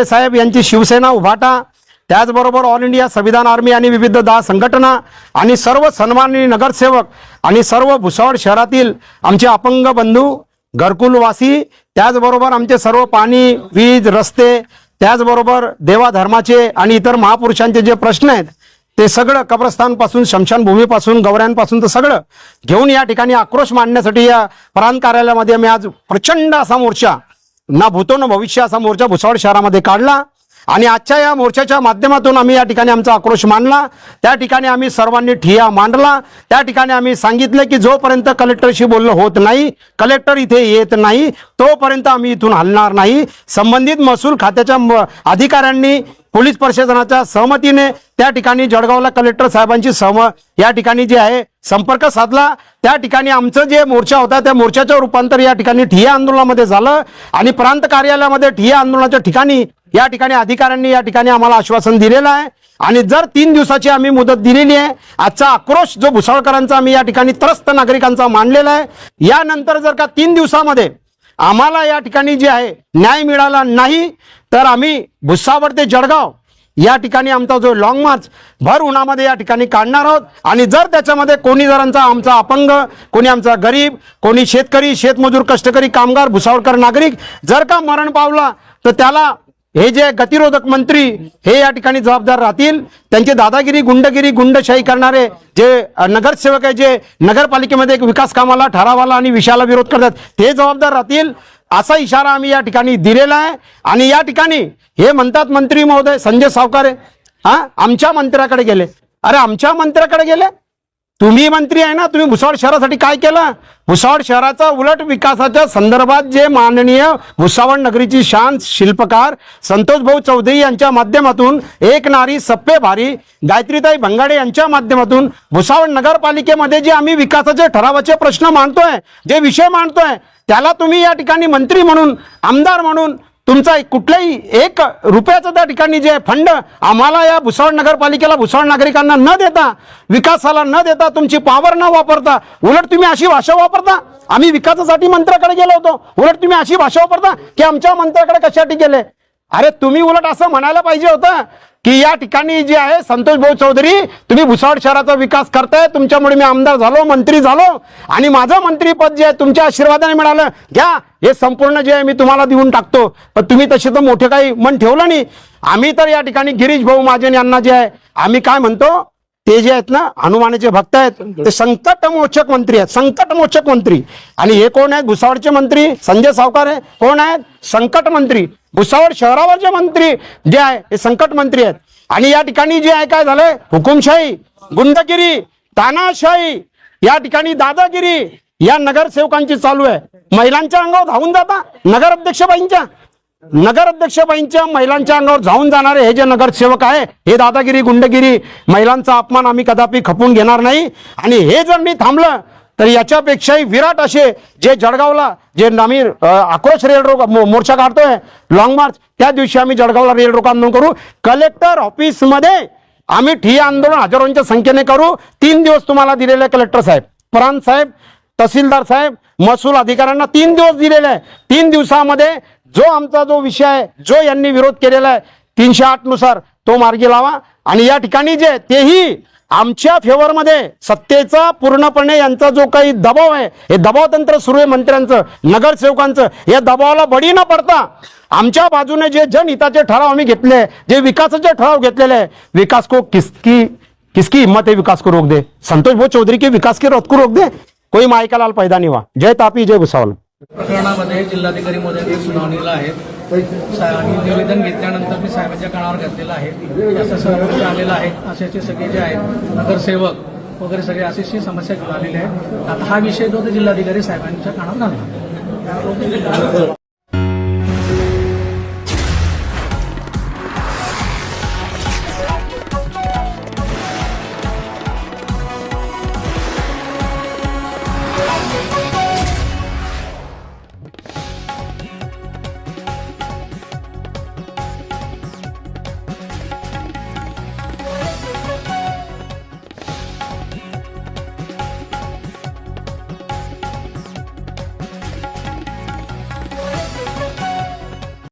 साहेब यांची शिवसेना उभाटा, त्याचबरोबर all India संविधान आर्मी आणि विविध संघटना आणि सर्व सन्माननीय नगरसेवक आणि सर्व भुसावळ शहरातील आमचे अपंग बंधू, घरकुलवासी, त्याचबरोबर आमचे सर्व पाणी, वीज, रस्ते, त्याचबरोबर देवा धर्माचे आणि इतर महापुरुषांचे जे प्रश्न आहेत ते सगळं कब्रस्तानपासून, शमशानभूमीपासून, गवऱ्यांपासून तर सगळं घेऊन या ठिकाणी आक्रोश मांडण्यासाठी या प्रांत कार्यालयामध्ये आम्ही आज प्रचंड असा मोर्चा, ना भूतो न भविष्य असा मोर्चा भुसावळ शहरामध्ये काढला आणि आजच्या या मोर्चाच्या माध्यमातून आम्ही या ठिकाणी आमचा आक्रोश मांडला। त्या ठिकाणी आम्ही सर्वांनी ठिय्या मांडला। त्या ठिकाणी आम्ही सांगितले की जोपर्यंत कलेक्टरशी बोलणं होत नाही, कलेक्टर इथे येत नाही, तोपर्यंत आम्ही इथून हलणार नाही। संबंधित महसूल खात्याच्या अधिकाऱ्यांनी पोलीस प्रशासनाच्या सहमतीने त्या ठिकाणी जळगावला कलेक्टर साहेबांची या ठिकाणी जे आहे संपर्क साधला। त्या ठिकाणी आमचं जे मोर्चा होता त्या मोर्चाचं रूपांतर या ठिकाणी ठिय्या आंदोलनामध्ये झालं आणि प्रांत कार्यालयामध्ये ठिय्या आंदोलनाच्या ठिकाणी या ठिकाणी अधिकाऱ्यांनी या ठिकाणी आम्हाला आश्वासन दिलेलं आहे आणि जर 3 दिवसाची आम्ही मुदत दिलेली आहे। आजचा आक्रोश जो भुसावळकरांचा आम्ही या ठिकाणी त्रस्त नागरिकांचा मांडलेला आहे। यानंतर जर का 3 दिवसामध्ये आम्हाला या ठिकाणी जे आहे न्याय मिळाला नाही तर आम्ही भुसावळ ते जळगाव या ठिकाणी आमचा जो लॉंग मार्च भर उन्हामध्ये या ठिकाणी काढणार आहोत आणि जर त्याच्यामध्ये कोणी जरांचा आमचा अपंग, कोणी आमचा गरीब, कोणी शेतकरी, शेतमजूर, कष्टकरी, कामगार, भुसावळकर नागरिक जर का मरण पावला तर त्याला हे जे गतिरोधक मंत्री हे या ठिकाणी जबाबदार राहतील। त्यांची दादागिरी, गुंडगिरी, गुंडशाही करणारे जे नगरसेवक आहे, जे नगरपालिकेमध्ये एक विकास कामाला, ठरावाला आणि विषयाला विरोध करतात ते जबाबदार राहतील असा इशारा आम्ही या ठिकाणी दिलेला आहे। आणि या ठिकाणी हे म्हणतात मंत्री महोदय संजय सावकारे आमच्या मंत्र्याकडे गेले। अरे आमच्या मंत्र्याकडे गेले? तुम्ही मंत्री आहे ना, तुम्ही भुसावळ शहरासाठी काय केलं? भुसावळ शहराचा उलट विकासाच्या संदर्भात जे माननीय भुसावळ नगरीची शान शिल्पकार संतोष भाऊ चौधरी यांच्या माध्यमातून, एक नारी सप्पे भारी गायत्रीताई भंगाडे यांच्या माध्यमातून भुसावळ नगरपालिकेमध्ये जे आम्ही विकासाचे ठरावाचे प्रश्न मांडतोय, जे विषय मांडतोय, त्याला तुम्ही या ठिकाणी मंत्री म्हणून, आमदार म्हणून तुमचा कुठल्याही 1 रुपयाचा त्या ठिकाणी जे फंड आम्हाला या भुसावळ नगरपालिकेला, भुसावळ नागरिकांना न देता, विकासाला न देता, तुमची पॉवर न वापरता उलट तुम्ही अशी भाषा वापरता। आम्ही विकासासाठी मंत्र्याकडे गेलो होतो, उलट तुम्ही अशी भाषा वापरता की आमच्या मंत्र्याकडे कशासाठी गेले? अरे तुम्ही उलट असं म्हणायला पाहिजे होतं की या ठिकाणी जे आहे संतोष भाऊ चौधरी तुम्ही भुसावळ शहराचा विकास करताय, तुमच्यामुळे मी आमदार झालो, मंत्री झालो आणि माझं मंत्रीपद जे आहे तुमच्या आशीर्वादाने मिळालं, घ्या हे संपूर्ण जे आहे मी तुम्हाला देऊन टाकतो। पण तुम्ही तसे तर मोठे काही मन ठेवलं नाही। आम्ही तर या ठिकाणी गिरीश भाऊ महाजन यांना जे आहे आम्ही काय म्हणतो, ते जे आहेत ना हनुमानाचे भक्त आहेत, ते संकटमोचक मंत्री आहेत, संकटमोचक मंत्री। आणि हे कोण आहेत? भुसावळचे मंत्री संजय सावकारे कोण आहेत? संकट मंत्री। भुसावळ शहरावरचे मंत्री जे आहे हे संकट मंत्री आहेत। आणि या ठिकाणी जे आहे काय झालंय, हुकुमशाही, गुंडगिरी, तानाशाही, या ठिकाणी दादागिरी या नगरसेवकांची चालू आहे। महिलांच्या अंगावर धावून जाता, नगराध्यक्षबाईंच्या महिलांच्या अंगावर जाऊन जाणारे हे जे नगरसेवक आहे, हे दादागिरी, गुंडगिरी, महिलांचा अपमान आम्ही कदापि खपून घेणार नाही। आणि हे जर मी थांबलं तर याच्यापेक्षाही विराट असे जे जळगावला जे आम्ही आक्रोश रेल रोक मोर्चा काढतोय, लॉंग मार्च, त्या दिवशी आम्ही जळगावला रेल रोक आंदोलन करू। कलेक्टर ऑफिसमध्ये आम्ही ठिय्या आंदोलन हजारोंच्या संख्येने करू। 3 दिवस तुम्हाला दिलेले कलेक्टर साहेब, प्रांत साहेब, तहसीलदार साहेब, महसूल अधिकाऱ्यांना 3 दिवस दिलेले आहे। 3 दिवसामध्ये जो आमचा जो विषय आहे, जो यांनी विरोध केलेला आहे 308 नुसार तो मार्गी लावा। आणि या ठिकाणी जे तेही आमच्या फेवरमध्ये सत्तेचा पूर्णपणे यांचा जो काही दबाव आहे, हे दबाव तंत्र सुरू आहे मंत्र्यांचं, नगरसेवकांचं, या दबावाला बळी न पडता आमच्या बाजूने जे जनहिताचे ठराव आम्ही घेतले, जे विकासाचे ठराव घेतलेले आहे, विकास को किसकी हिम्मत है विकास को रोक दे? संतोष भाऊ चौधरी के विकास के रथ को रोक दे? कोई मायकालाल पैदा नहीं हुआ। जय तापी, जय भुसावळ। प्रकरणामध्ये जिल्हाधिकारी महोदयांनी सुनावणीला आहेत आणि निवेदन घेतल्यानंतर मी साहेबांच्या कानावर घातलेलं आहे, असं सर्व आलेलं आहे, अशाचे सगळे जे आहेत नगरसेवक वगैरे सगळे अशी समस्या घेऊन आलेले आहेत। आता हा विषय जो जिल्हाधिकारी साहेबांच्या कानावर घालला।